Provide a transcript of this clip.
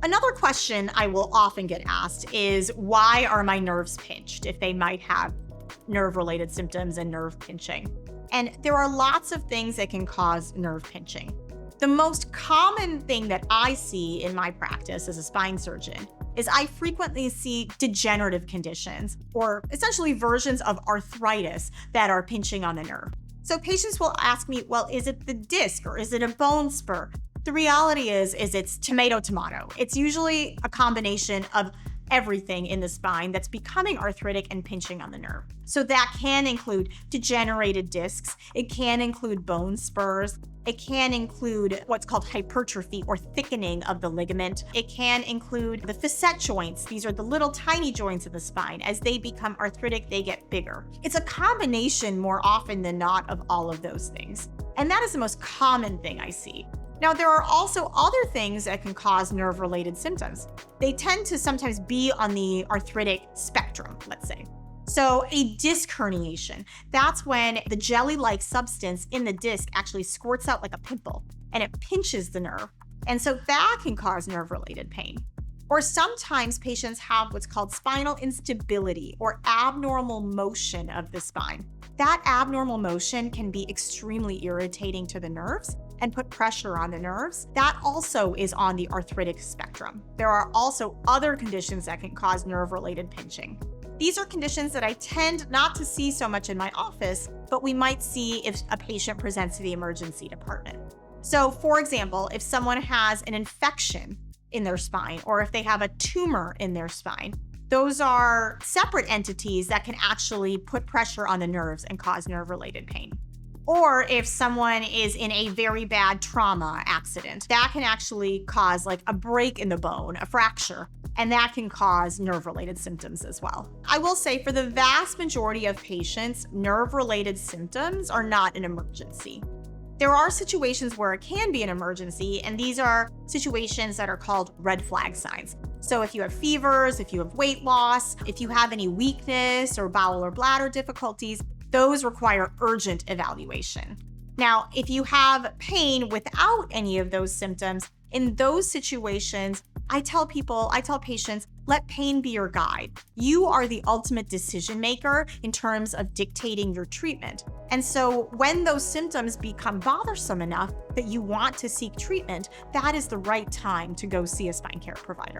Another question I will often get asked is, why are my nerves pinched if they might have nerve-related symptoms and nerve pinching? And there are lots of things that can cause nerve pinching. The most common thing that I see in my practice as a spine surgeon is I frequently see degenerative conditions, or essentially versions of arthritis that are pinching on the nerve. So patients will ask me, well, is it the disc or is it a bone spur? The reality is it's tomato. It's usually a combination of everything in the spine that's becoming arthritic and pinching on the nerve. So that can include degenerated discs. It can include bone spurs. It can include what's called hypertrophy or thickening of the ligament. It can include the facet joints. These are the little tiny joints in the spine. As they become arthritic, they get bigger. It's a combination more often than not of all of those things. And that is the most common thing I see. Now, there are also other things that can cause nerve-related symptoms. They tend to sometimes be on the arthritic spectrum, let's say. So a disc herniation, that's when the jelly-like substance in the disc actually squirts out like a pimple and it pinches the nerve. And so that can cause nerve-related pain. Or sometimes patients have what's called spinal instability or abnormal motion of the spine. That abnormal motion can be extremely irritating to the nerves and put pressure on the nerves. That also is on the arthritic spectrum. There are also other conditions that can cause nerve-related pinching. These are conditions that I tend not to see so much in my office, but we might see if a patient presents to the emergency department. So, for example, if someone has an infection in their spine, or if they have a tumor in their spine, those are separate entities that can actually put pressure on the nerves and cause nerve-related pain. Or if someone is in a very bad trauma accident, that can actually cause like a break in the bone, a fracture, and that can cause nerve-related symptoms as well. I will say for the vast majority of patients, nerve-related symptoms are not an emergency. There are situations where it can be an emergency, and these are situations that are called red flag signs. So if you have fevers, if you have weight loss, if you have any weakness or bowel or bladder difficulties, those require urgent evaluation. Now, if you have pain without any of those symptoms, in those situations, I tell patients, let pain be your guide. You are the ultimate decision maker in terms of dictating your treatment. And so when those symptoms become bothersome enough that you want to seek treatment, that is the right time to go see a spine care provider.